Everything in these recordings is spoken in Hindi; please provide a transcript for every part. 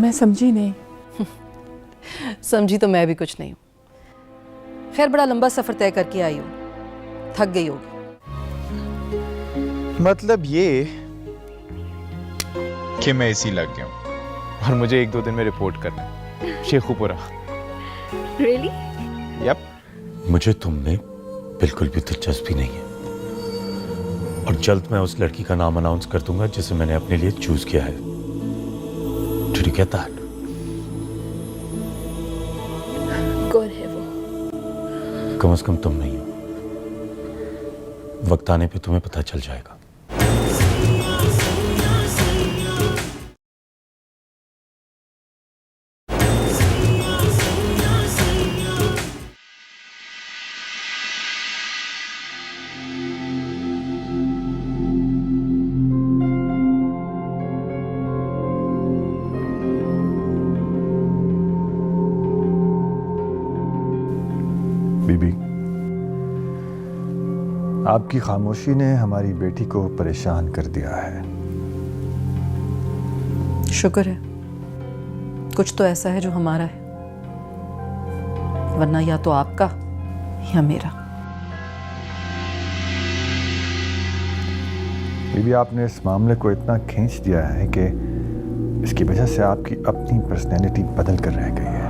मैं समझी नहीं। समझी तो मैं भी कुछ नहीं हूँ। खैर बड़ा लंबा सफर तय करके आई हूँ, थक गई होगी। मतलब ये कि मैं इसी लग गया हूँ और मुझे 1-2 दिन में रिपोर्ट करना है शेखुपुरा। Really? यप। मुझे तुमने बिल्कुल भी दिलचस्पी नहीं है और जल्द मैं उस लड़की का नाम अनाउंस कर दूंगा जिसे मैंने अपने लिए चूज किया है। Did you get that? कौन है वो? कम से कम तुम नहीं हो। वक्त आने पे तुम्हें पता चल जाएगा। बीबी, आपकी खामोशी ने हमारी बेटी को परेशान कर दिया है। शुक्र है कुछ तो ऐसा है जो हमारा है, वरना या तो आपका या मेरा। बीबी, आपने इस मामले को इतना खींच दिया है कि इसकी वजह से आपकी अपनी पर्सनैलिटी बदल कर रह गई है।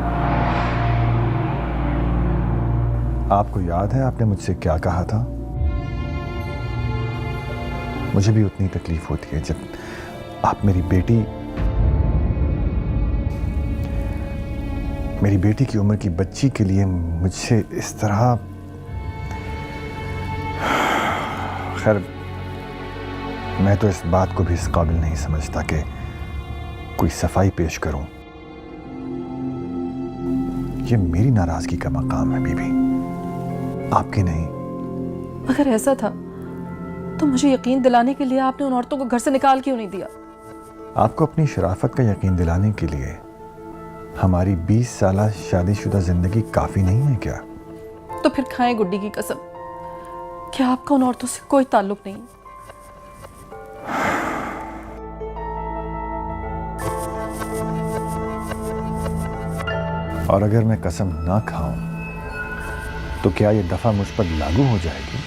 आपको याद है आपने मुझसे क्या कहा था? मुझे भी उतनी तकलीफ होती है जब आप मेरी बेटी की उम्र की बच्ची के लिए मुझसे इस तरह। खैर, मैं तो इस बात को भी इस काबिल नहीं समझता कि कोई सफाई पेश करूं। ये मेरी नाराजगी का मकाम है बीबी, आपकी नहीं। अगर ऐसा था तो मुझे यकीन दिलाने के लिए आपने उन औरतों को घर से निकाल क्यों नहीं दिया? आपको अपनी शराफत का यकीन दिलाने के लिए हमारी 20 साल शादीशुदा जिंदगी काफी नहीं है क्या? तो फिर खाएं गुड्डी की कसम, क्या आपका उन औरतों से कोई ताल्लुक नहीं? और अगर मैं कसम ना खाऊं तो क्या ये दफा मुझ पर लागू हो जाएगी?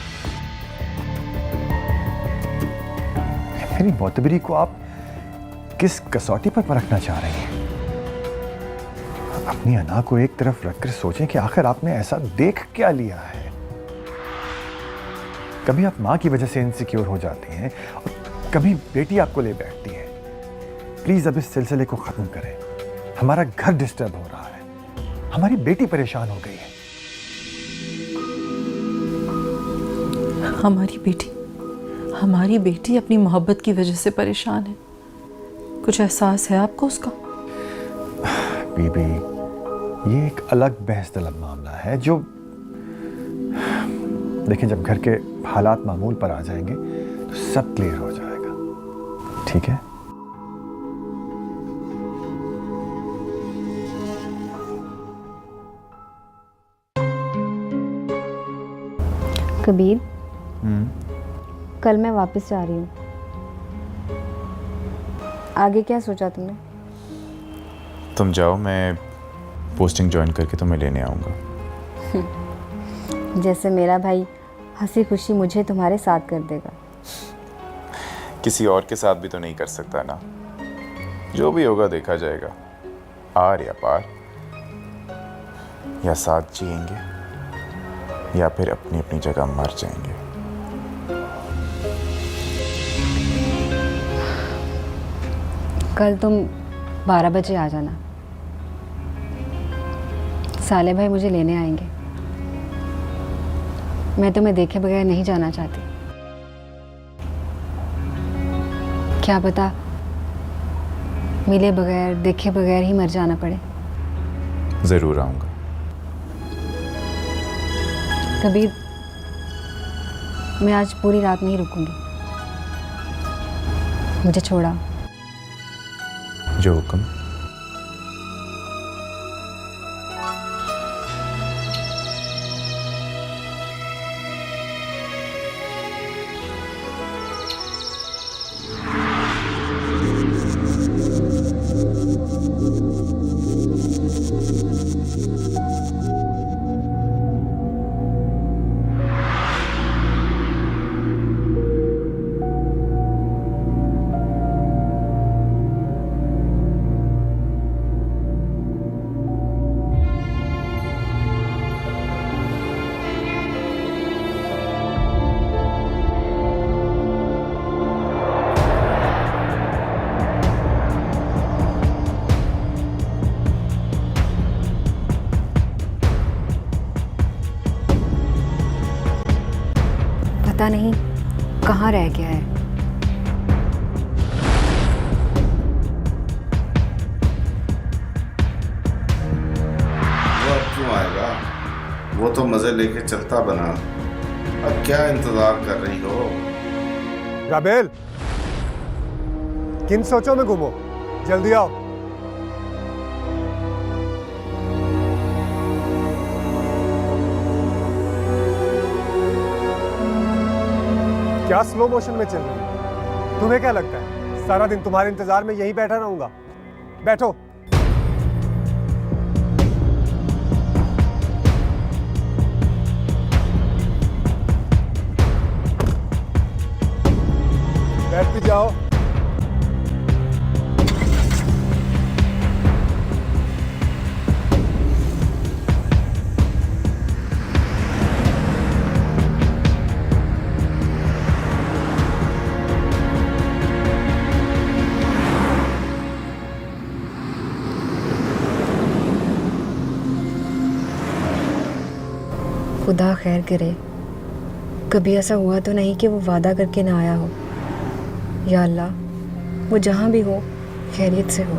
मेरी मोतबरी को आप किस कसौटी पर परखना चाह रही हैं? अपनी अना को एक तरफ रखकर सोचें कि आखिर आपने ऐसा देख क्या लिया है। कभी आप मां की वजह से इनसिक्योर हो जाती हैं और कभी बेटी आपको ले बैठती है। प्लीज अब इस सिलसिले को खत्म करें। हमारा घर डिस्टर्ब हो रहा है, हमारी बेटी परेशान हो गई है। हमारी बेटी अपनी मोहब्बत की वजह से परेशान है। कुछ एहसास है आपको उसका? बीबी, ये एक अलग बहस तलब मामला है जो, देखिए, जब घर के हालात मामूल पर आ जाएंगे तो सब क्लियर हो जाएगा। ठीक है? कबीर, कल मैं वापस जा रही हूँ। आगे क्या सोचा तुमने? तुम जाओ, मैं पोस्टिंग ज्वाइन करके तुम्हें लेने आऊँगा। जैसे मेरा भाई हंसी खुशी मुझे तुम्हारे साथ कर देगा। किसी और के साथ भी तो नहीं कर सकता ना। जो भी होगा देखा जाएगा, आर या पार, या साथ जिएंगे या फिर अपनी अपनी जगह मर जाएंगे। कल तुम 12 बजे आ जाना। साले भाई मुझे लेने आएंगे। मैं तुम्हें देखे बगैर नहीं जाना चाहती। क्या पता मिले बगैर, देखे बगैर ही मर जाना पड़े। जरूर आऊंगा। कबीर, मैं आज पूरी रात नहीं रुकूंगी। मुझे छोड़ा। जो हुक्म। पता नहीं कहाँ रह गया है। वो अब क्यों आएगा? वो तो मजे लेके चलता बना। अब क्या इंतजार कर रही हो? राबेल, किन सोचों में घूमो, जल्दी आओ। क्या स्लो मोशन में चल रही है? तुम्हें क्या लगता है सारा दिन तुम्हारे इंतजार में यहीं बैठा रहूंगा? बैठो। बैठ भी जाओ। खुदा खैर करे, कभी ऐसा हुआ तो नहीं कि वो वादा करके ना आया हो। या अल्लाह, वो जहाँ भी हो खैरियत से हो।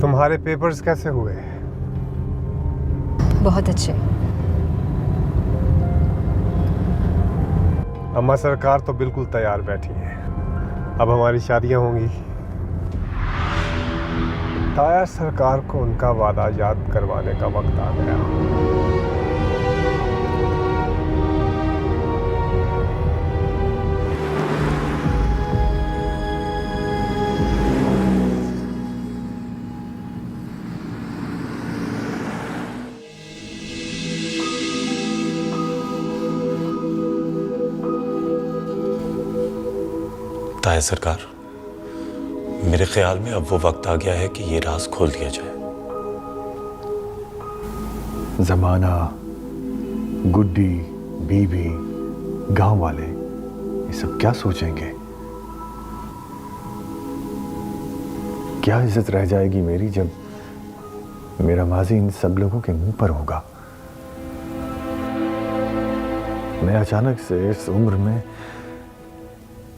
तुम्हारे पेपर्स कैसे हुए? बहुत अच्छे। अम्मा सरकार तो बिल्कुल तैयार बैठी है। अब हमारी शादियां होंगी। ताया सरकार को उनका वादा याद करवाने का वक्त आ गया। ताया सरकार, मेरे ख्याल में अब वो वक्त आ गया है कि ये राज खोल दिया जाए। जमाना, गुड्डी, बीवी, गांव वाले, ये सब क्या सोचेंगे? क्या इज्जत रह जाएगी मेरी जब मेरा माजी इन सब लोगों के मुंह पर होगा? मैं अचानक से इस उम्र में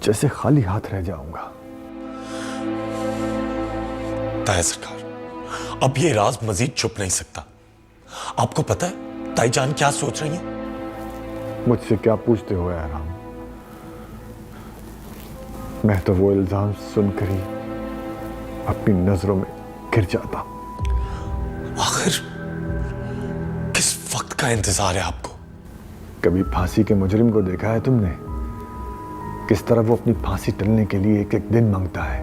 जैसे खाली हाथ रह जाऊंगा। ताया सरकार, अब ये राज मजीद छुप नहीं सकता। आपको पता है ताई जान क्या सोच रही हैं? मुझसे क्या पूछते हो आराम? मैं तो वो इल्जाम सुनकर ही अपनी नजरों में गिर जाता। आखिर किस वक्त का इंतजार है आपको? कभी फांसी के मुजरिम को देखा है तुमने? किस तरह वो अपनी फांसी टलने के लिए एक एक दिन मांगता है।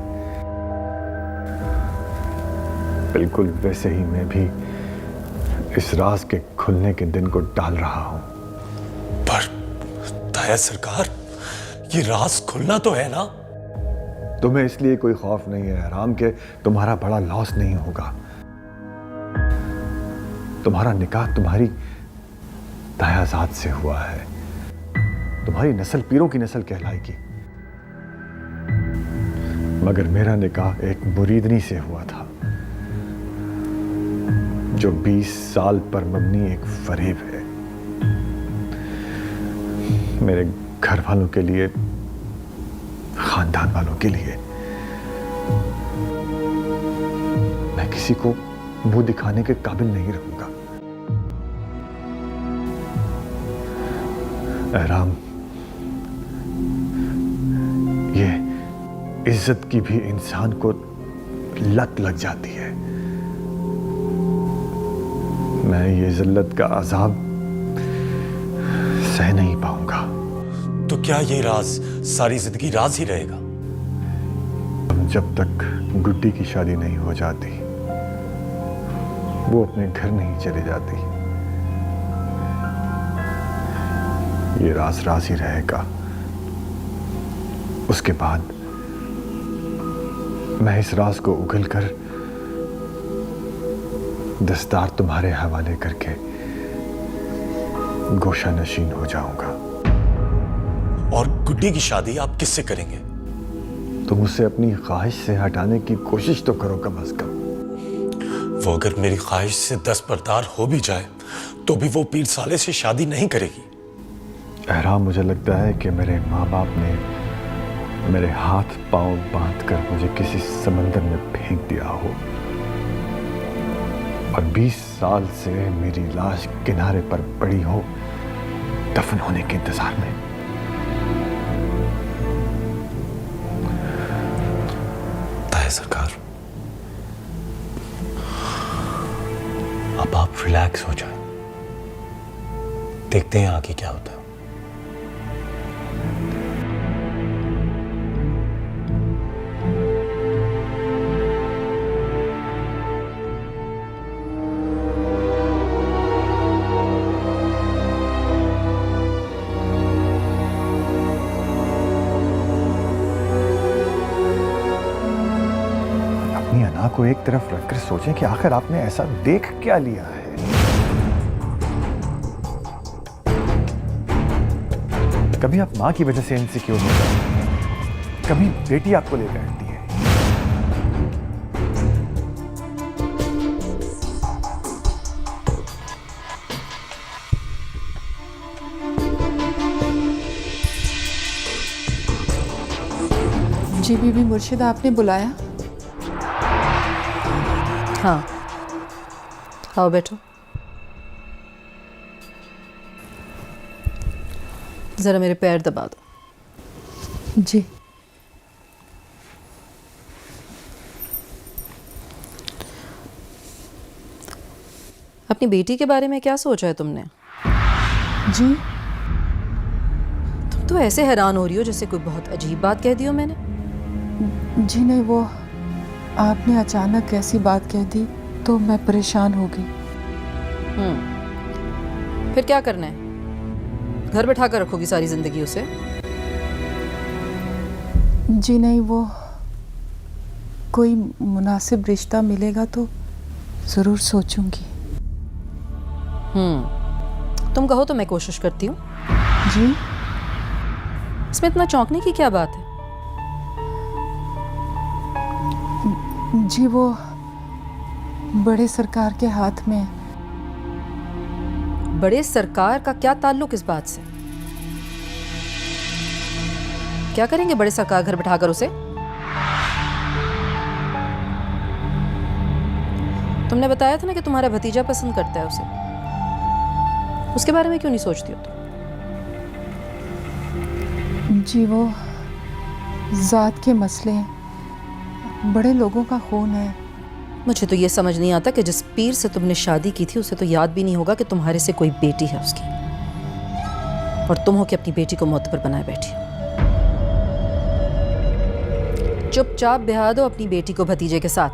बिल्कुल वैसे ही मैं भी इस राज के खुलने के दिन को टाल रहा हूं। पर ताया सरकार, ये राज खुलना तो है ना? तुम्हें इसलिए कोई खौफ नहीं है आराम के तुम्हारा बड़ा लॉस नहीं होगा। तुम्हारा निकाह तुम्हारी तायाजाद से हुआ है। तुम्हारी नस्ल पीरों की नस्ल कहलाएगी। मगर मेरा निकाह एक मुरीदनी से हुआ था, जो 20 साल पर मबनी एक फरेब है। मेरे घर वालों के लिए, खानदान वालों के लिए। मैं किसी को मुंह दिखाने के काबिल नहीं रहूंगा। एहराम, ये इज्जत की भी इंसान को लत लग जाती है। मैं ये जिल्लत का अजाब सह नहीं पाऊंगा। तो क्या ये राज सारी जिंदगी राज ही रहेगा? जब तक गुड्डी की शादी नहीं हो जाती, वो अपने घर नहीं चली जाती, ये राज राज ही रहेगा। उसके बाद मैं इस राज को उगलकर दस्तार तुम्हारे हवाले करके गोशा नशीन हो जाऊंगा। और गुड्डी की शादी आप किससे करेंगे? तुम उसे अपनी ख्वाहिश से हटाने की कोशिश तो करो कम अज कम। वो अगर मेरी ख्वाहिश से दस्तबरदार हो भी जाए तो भी वो पीर साले से शादी नहीं करेगी। एहराम, मुझे लगता है कि मेरे माँ बाप ने मेरे हाथ पांव बांधकर मुझे किसी समंदर में फेंक दिया हो और 20 साल से मेरी लाश किनारे पर पड़ी हो, दफन होने के इंतजार में। ताया सरकार, अब आप रिलैक्स हो जाएं, देखते हैं आगे क्या होता है। अपनी अना को एक तरफ रखकर सोचें कि आखिर आपने ऐसा देख क्या लिया है। कभी आप मां की वजह से इनसिक्योर हो जाते हैं, कभी बेटी आपको ले बैठती है। जी बीबी मुर्शिद, आपने बुलाया? हाँ, आओ बैठो। जरा मेरे पैर दबा दो। जी। अपनी बेटी के बारे में क्या सोचा है तुमने? जी तुम तो ऐसे हैरान हो रही हो जैसे कोई बहुत अजीब बात कह दी हो मैंने। जी नहीं, वो आपने अचानक ऐसी बात कह दी तो मैं परेशान हो गई। फिर क्या करना है? घर बैठा कर रखोगी सारी जिंदगी उसे? जी नहीं, वो कोई मुनासिब रिश्ता मिलेगा तो जरूर सोचूंगी। तुम कहो तो मैं कोशिश करती हूँ। जी इसमें इतना चौंकने की क्या बात है? जी, वो बड़े सरकार के हाथ में। बड़े सरकार का क्या ताल्लुक इस बात से? क्या करेंगे बड़े सरकार घर बिठाकर उसे? तुमने बताया था ना कि तुम्हारा भतीजा पसंद करता है उसे। उसके बारे में क्यों नहीं सोचती हो तुम? जी, वो जात के मसले हैं, बड़े लोगों का खून है। मुझे तो ये समझ नहीं आता कि जिस पीर से तुमने शादी की थी उसे तो याद भी नहीं होगा कि तुम्हारे से कोई बेटी है उसकी, और तुम हो कि अपनी बेटी को मोहतबर बनाए बैठी। चुपचाप ब्याह दो अपनी बेटी को भतीजे के साथ।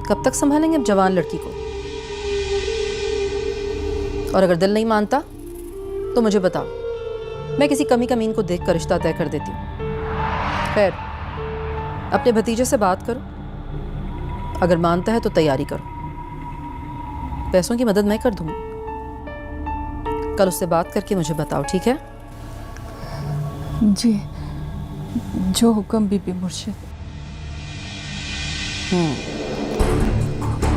कब तक संभालेंगे अब जवान लड़की को? और अगर दिल नहीं मानता तो मुझे बताओ, मैं किसी कमी कमीन को देखकर रिश्ता तय कर देती हूँ। खैर, अपने भतीजे से बात करो, अगर मानता है तो तैयारी करो। पैसों की मदद मैं कर दूंगी। कल उससे बात करके मुझे बताओ, ठीक है? जी, जो हुक्म बीबी मुर्शिद।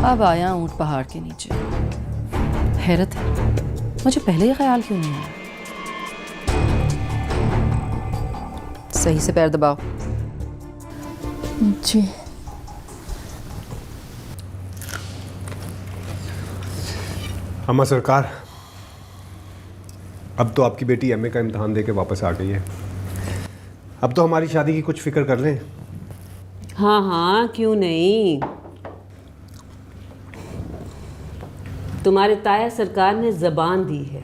अब आया ऊंट पहाड़ के नीचे। हैरत है, मुझे पहले ही ख्याल क्यों नहीं आया? सही से पैर दबाओ। जी। अम्मा सरकार, अब तो आपकी बेटी एमए का इम्तहान देके वापस आ गई है। अब तो हमारी शादी की कुछ फिक्र कर लें। हाँ हाँ, क्यों नहीं। तुम्हारे ताया सरकार ने ज़बान दी है।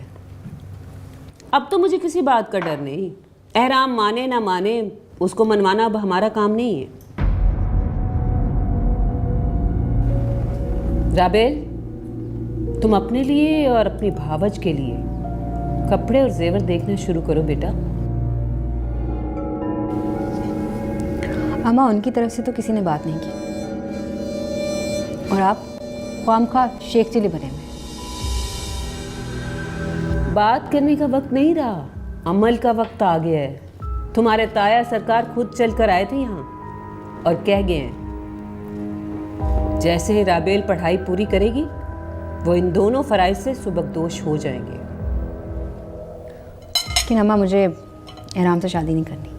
अब तो मुझे किसी बात का डर नहीं। एहराम माने ना माने, उसको मनवाना अब हमारा काम नहीं है। राबेल, तुम अपने लिए और अपनी भावज के लिए कपड़े और जेवर देखना शुरू करो बेटा। अम्मा, उनकी तरफ से तो किसी ने बात नहीं की, और आप ख्वामखा शेख चिली बने में। बात करने का वक्त नहीं रहा, अमल का वक्त आ गया है। तुम्हारे ताया सरकार खुद चल कर आए थे यहाँ और कह गए हैं जैसे ही राबेल पढ़ाई पूरी करेगी वो इन दोनों फराइज से सुबकदोश हो जाएंगे। लेकिन अम्मा मुझे एहराम से शादी नहीं करनी।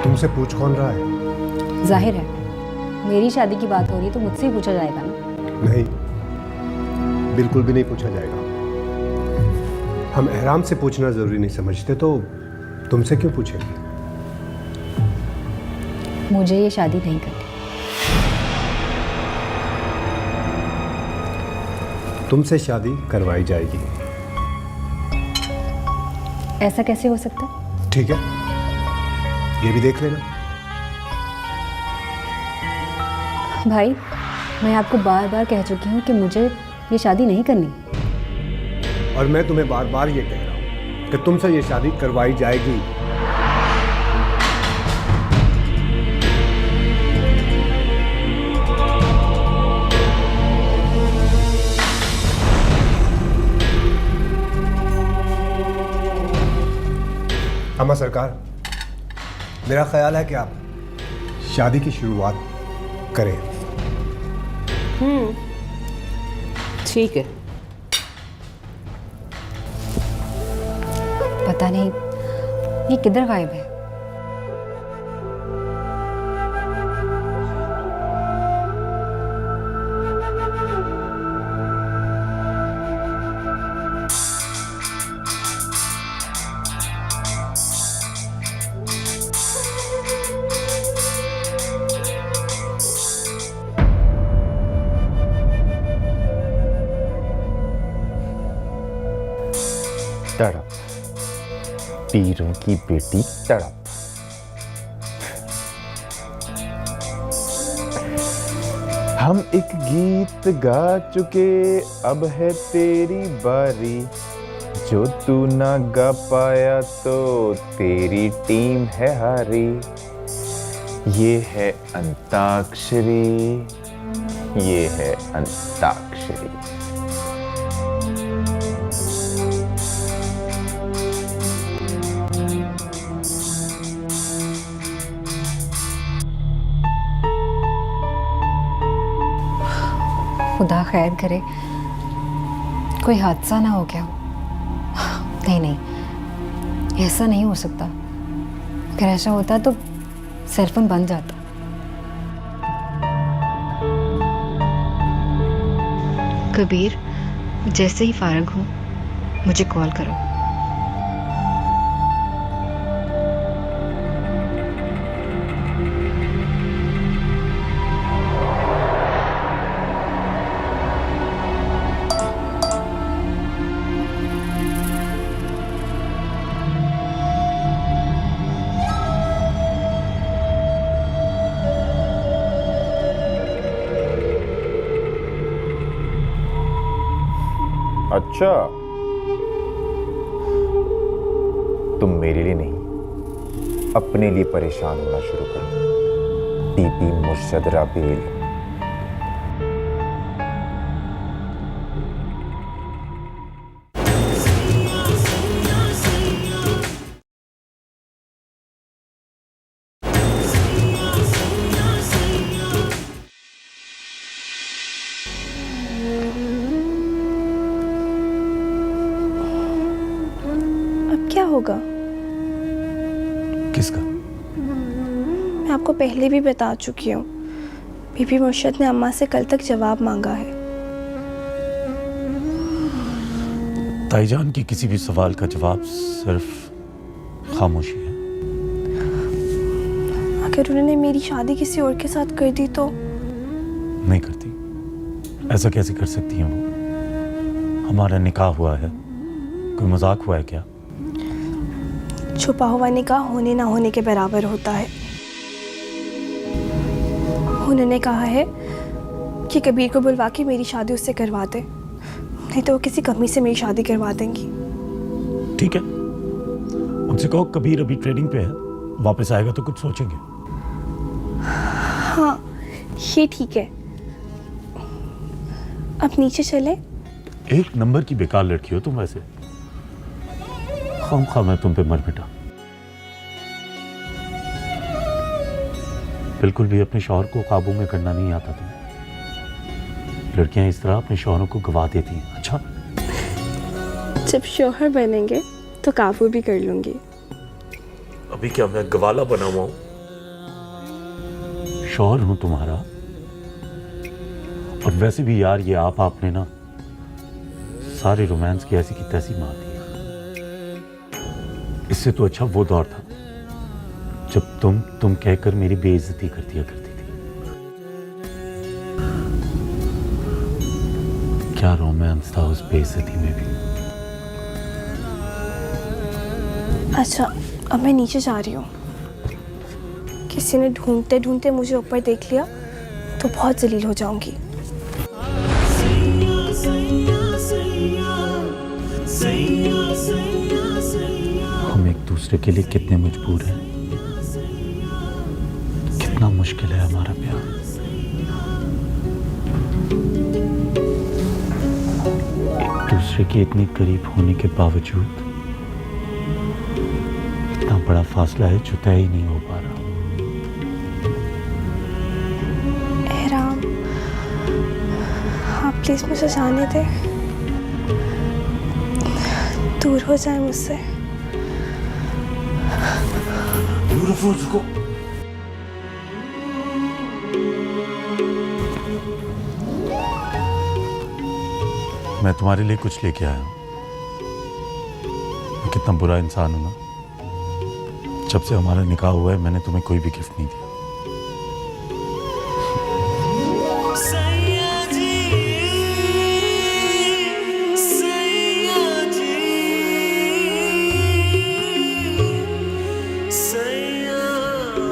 तुमसे पूछ कौन रहा है? जाहिर है मेरी शादी की बात हो रही है तो मुझसे ही पूछा जाएगा ना। नहीं, बिल्कुल भी नहीं पूछा जाएगा। हम एहराम से पूछना जरूरी नहीं समझते, तो तुमसे क्यों पूछेंगे? मुझे ये शादी नहीं करनी। तुमसे शादी करवाई जाएगी। ऐसा कैसे हो सकता है? ठीक है, ये भी देख लेना। भाई मैं आपको बार बार कह चुकी हूँ कि मुझे ये शादी नहीं करनी। और मैं तुम्हें बार बार ये कह रहा हूँ कि तुमसे ये शादी करवाई जाएगी। अम्मा सरकार, मेरा ख्याल है कि आप शादी की शुरुआत करें। ठीक है। पता नहीं ये किधर गायब है। तड़प, पीरों की बेटी तड़प। हम एक गीत गा चुके, अब है तेरी बारी। जो तू ना गा पाया तो तेरी टीम है हारी। ये है अंताक्षरी, ये है अंताक्षरी। खुदा खैर करे कोई हादसा ना हो गया हो। नहीं नहीं, ऐसा नहीं हो सकता। अगर ऐसा होता तो सेलफोन बन जाता। कबीर, जैसे ही फारग हो मुझे कॉल करो। अच्छा, तुम मेरे लिए नहीं अपने लिए परेशान होना शुरू करो। टीपी मुर्शद राबेल। क्या होगा? किसका? मैं आपको पहले भी बता चुकी हूँ। बीबी मुर्शद ने अम्मा से कल तक जवाब मांगा है। ताईजान की किसी भी सवाल का जवाब सिर्फ खामोशी है। अगर उन्होंने मेरी शादी किसी और के साथ कर दी तो? नहीं करती। ऐसा कैसे कर सकती हैं वो? हमारा निकाह हुआ है, कोई मजाक हुआ है क्या? छुपा हुआ निकाह होने ना होने के बराबर होता है। उन्होंने कहा है कि कबीर को बुलवा के मेरी शादी उससे करवा दे, नहीं तो वो किसी कमी से मेरी शादी करवा देंगी। ठीक है, उनसे कहो कबीर अभी ट्रेनिंग पे है, वापस आएगा तो कुछ सोचेंगे। हाँ, ये ठीक है। अब नीचे चले। एक नंबर की बेकार लड़की हो तुम वैसे। खामखा मैं तुम पे मर मिटा। बिल्कुल भी अपने शौहर को काबू में करना नहीं आता तुम्हें। लड़कियां इस तरह अपने शौहरों को गवा देती हैं। अच्छा, जब शौहर बनेंगे तो काबू भी कर लूंगी। अभी क्या मैं गवाला बना हुआ हूं? शौहर हूं तुम्हारा। और वैसे भी यार ये आपने ना सारे रोमांस की ऐसी की तैसी मार दी। इससे तो अच्छा वो दौर था जब तुम कहकर मेरी बेइज्जती कर दिया करती थी। क्या रोमांस था उस बेइज्जती में भी। अच्छा, अब मैं नीचे जा रही हूँ। किसी ने ढूंढते ढूंढते मुझे ऊपर देख लिया तो बहुत जलील हो जाऊंगी। हम एक दूसरे के लिए कितने मजबूर हैं, कितना मुश्किल है हमारा प्यार। एक दूसरे के इतनी करीब होने के बावजूद इतना बड़ा फासला है जो तय ही नहीं हो पा रहा। एहराम, आप प्लीज मुझे जाने दें, दूर हो जाए मुझसे। रुको। मैं तुम्हारे लिए कुछ लेके आया हूं। मैं कितना बुरा इंसान हूं ना। जब से हमारा निकाह हुआ है मैंने तुम्हें कोई भी गिफ्ट नहीं दिया।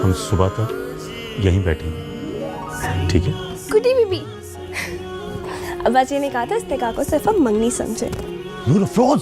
हम सुबह तक यहीं बैठेंगे, ठीक है? गुडी बीबी, अब्बा जी ने कहा था इस निकाह को सिर्फ हम मंगनी समझे। नूर अफरोज,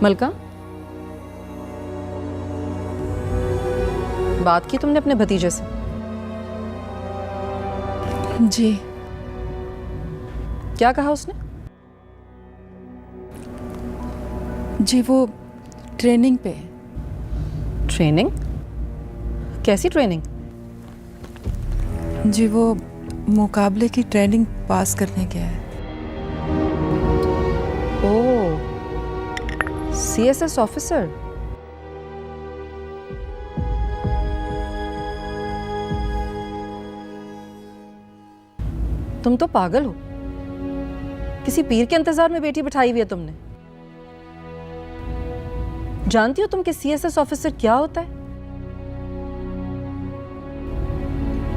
मलका, बात की तुमने अपने भतीजे से? जी। क्या कहा उसने? जी वो ट्रेनिंग पे। ट्रेनिंग? कैसी ट्रेनिंग? जी वो मुकाबले की ट्रेनिंग पास करने गया है। ओह, सीएसएस ऑफिसर। तुम तो पागल हो। किसी पीर के इंतजार में बेटी बिठाई हुई है तुमने। जानती हो तुम कि सीएसएस ऑफिसर क्या होता है?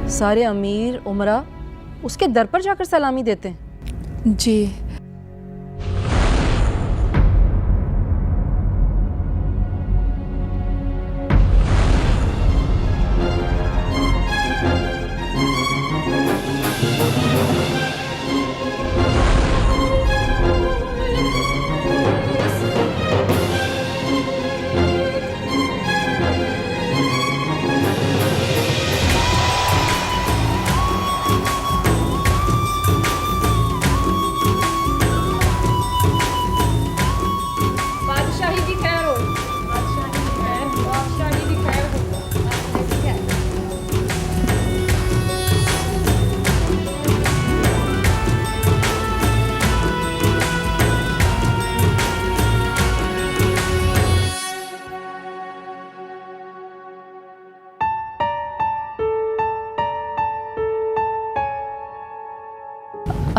सारे अमीर उमरा उसके दर पर जाकर सलामी देते हैं। जी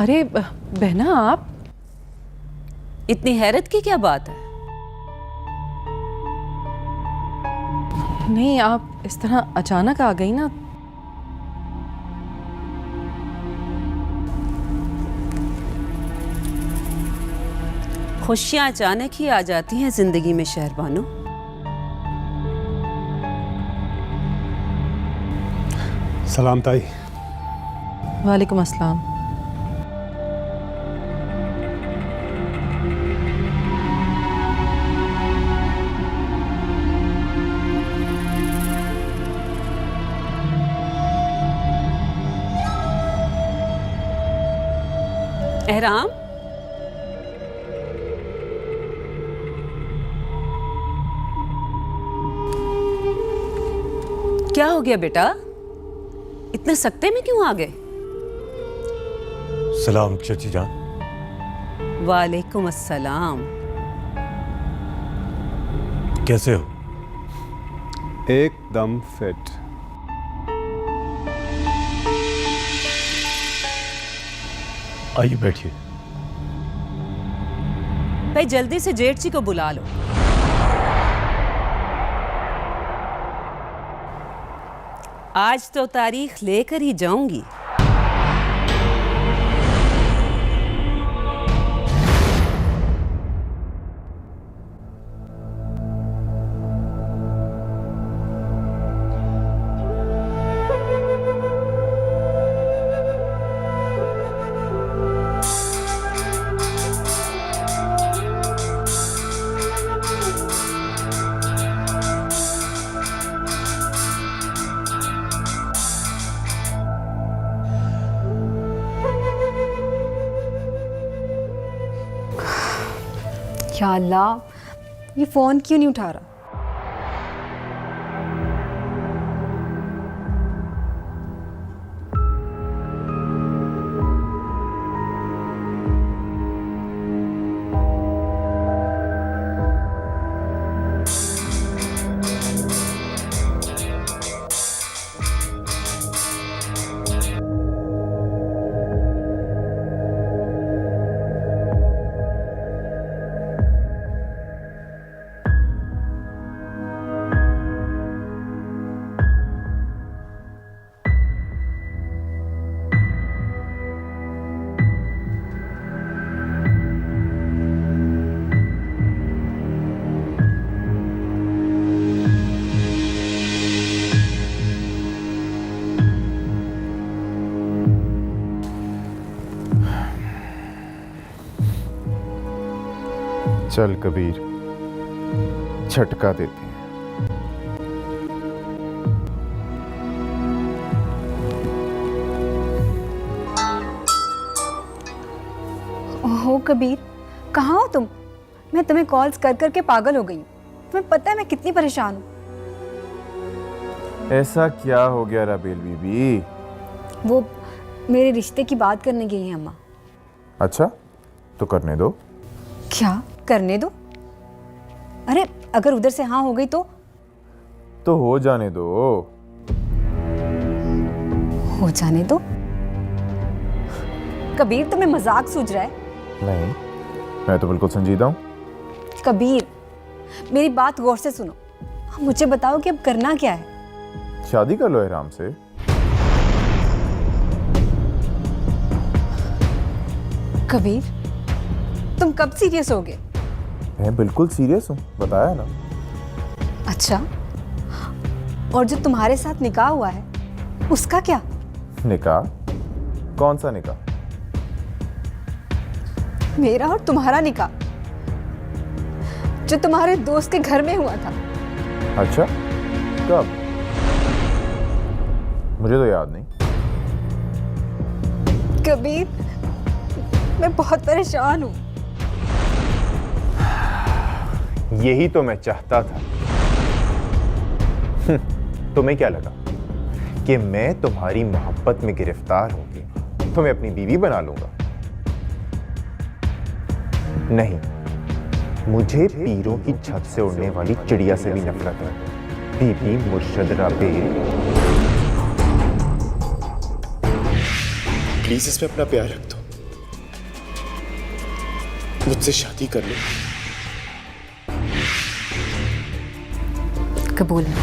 अरे बहना, आप इतनी हैरत की क्या बात है? नहीं, आप इस तरह अचानक आ गई ना। खुशियां अचानक ही आ जाती हैं जिंदगी में शहरबानो। सलाम ताई। वालेकुम अस्सलाम। एहराम, क्या हो गया बेटा? इतने सख्ते में क्यों आ गए? सलाम चाची जान। वालेकुम अस्सलाम। कैसे हो? एकदम फिट। आइए बैठिए। भाई जल्दी से जेठ जी को बुला लो। आज तो तारीख लेकर ही जाऊंगी। या अल्लाह, ये फ़ोन क्यों नहीं उठा रहा? चल कबीर, झटका देते हैं। ओहो कबीर, कहाँ हो तुम? मैं तुम्हें कॉल्स कर कर के पागल हो गई हूँ। तुम्हें पता है मैं कितनी परेशान हूँ। ऐसा क्या हो गया राबेल बीबी? वो मेरे रिश्ते की बात करने गई हैं अम्मा। अच्छा, तो करने दो। क्या करने दो? अरे अगर उधर से हाँ हो गई तो हो जाने दो। हो जाने दो। कबीर तुम्हें मजाक सूझ रहा है? नहीं, मैं तो बिल्कुल संजीदा हूँ। कबीर मेरी बात गौर से सुनो। मुझे बताओ कि अब करना क्या है? शादी कर लो एहराम से। कबीर तुम कब सीरियस हो गए? मैं बिल्कुल सीरियस हूँ, बताया ना। अच्छा, और जो तुम्हारे साथ निकाह हुआ है उसका क्या? निकाह? कौन सा निकाह? मेरा और तुम्हारा निकाह, जो तुम्हारे दोस्त के घर में हुआ था। अच्छा, कब? मुझे तो याद नहीं। कबीर मैं बहुत परेशान हूँ। यही तो मैं चाहता था। तुम्हें क्या लगा कि मैं तुम्हारी मोहब्बत में गिरफ्तार होकर तुम्हें अपनी बीवी बना लूंगा? नहीं, मुझे पीरों की छत से उड़ने वाली चिड़िया से भी नफरत है। बीबी मुर्शद राबेल, प्लीज इसमें अपना प्यार रख दो, मुझसे शादी कर लो। कबूल है।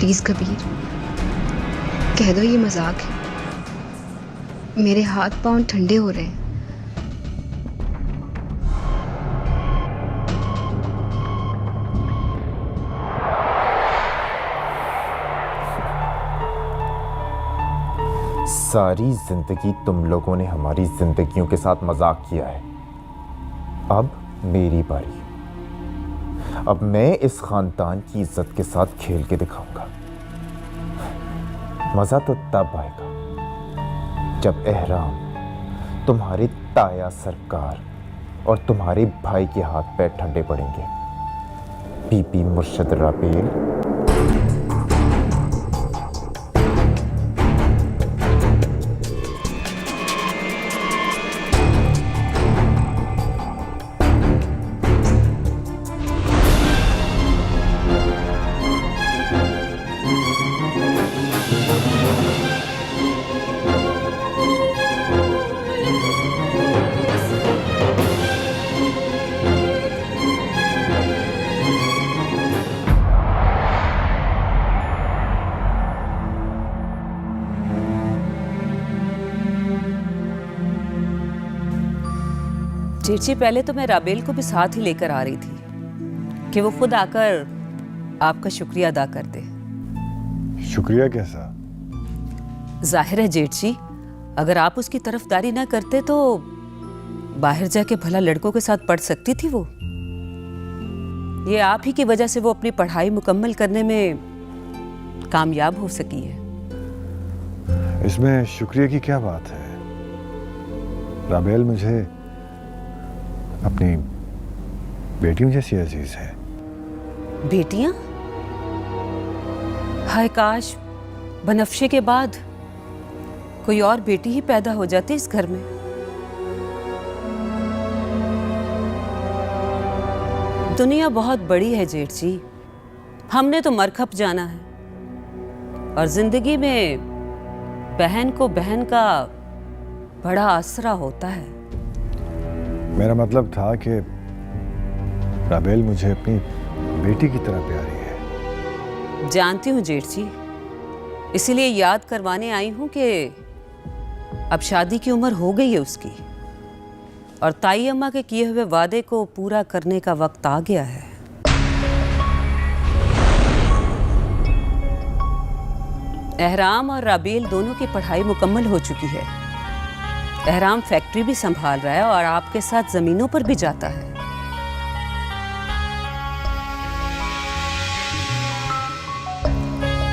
प्लीज़ कबीर, कह दो ये मजाक है। मेरे हाथ पांव ठंडे हो रहे हैं। सारी जिंदगी तुम लोगों ने हमारी जिंदगियों के साथ मजाक किया है। अब मेरी बारी। अब मैं इस खानदान की इज्जत के साथ खेल के दिखाऊंगा। मजा तो तब आएगा जब एहराम तुम्हारे ताया सरकार और तुम्हारे भाई के हाथ पैर ठंडे पड़ेंगे। बीबी मुर्शद राबेल, जेठी, पहले तो मैं राबेल को भी साथ ही लेकर आ रही थी कि वो खुद आकर आपका शुक्रिया अदा कर दे। शुक्रिया कैसा? जाहिर है जेठ जी, अगर आप उसकी तरफदारी ना करते तो बाहर जाके भला लड़कों के साथ पढ़ सकती थी वो। ये आप ही की वजह से वो अपनी पढ़ाई मुकम्मल करने में कामयाब हो सकी है। इसमें शुक्रिया की क्या बात है? राबेल मुझे अपनी बेटियों जैसी अजीज है। बेटियां? हाय काश बनफ्शे के बाद कोई और बेटी ही पैदा हो जाती इस घर में। दुनिया बहुत बड़ी है जेठ जी, हमने तो मरखप जाना है और जिंदगी में बहन को बहन का बड़ा आसरा होता है। मेरा मतलब था कि राबेल मुझे अपनी बेटी की तरह प्यारी है। जानती हूँ जेठ जी, इसीलिए याद करवाने आई हूँ कि अब शादी की उम्र हो गई है उसकी और ताई अम्मा के किए हुए वादे को पूरा करने का वक्त आ गया है। एहराम और राबेल दोनों की पढ़ाई मुकम्मल हो चुकी है। एहराम फैक्ट्री भी संभाल रहा है और आपके साथ जमीनों पर भी जाता है।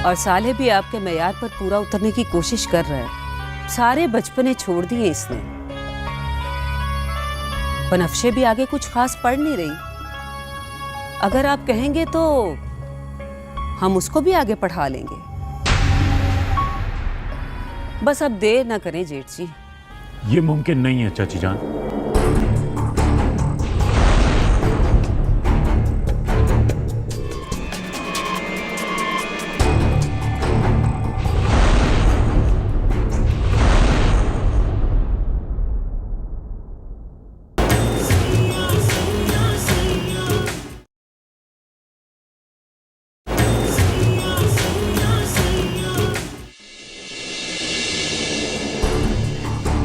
और साले भी आपके मेयार पर पूरा उतरने की कोशिश कर रहा है। सारे बचपने छोड़ दिए इसने। बनफ्शे भी आगे कुछ खास पढ़ नहीं रही। अगर आप कहेंगे तो हम उसको भी आगे पढ़ा लेंगे। बस अब देर ना करें जेठ जी। ये मुमकिन नहीं है चाची जान।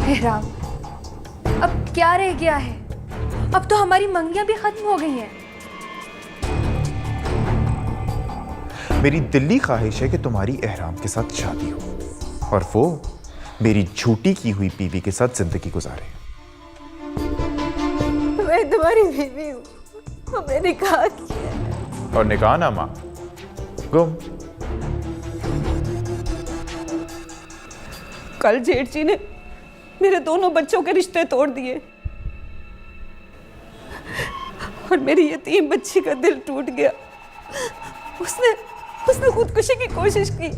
एहराम, अब क्या रह गया है? अब तो हमारी मंगियां भी खत्म हो गई हैं। मेरी दिल्ली ख्वाहिश है कि तुम्हारी एहराम के साथ शादी हो और वो मेरी झूठी की हुई बीवी के साथ जिंदगी गुजारे। मैं तुम्हारी बीवी हूँ, हमने निकाह किया है। और निकाह ना माँ गुम। कल जेठ जी ने मेरे दोनों बच्चों के रिश्ते तोड़ दिए और मेरी यतीम बच्ची का दिल टूट गया। उसने खुदकुशी की कोशिश की।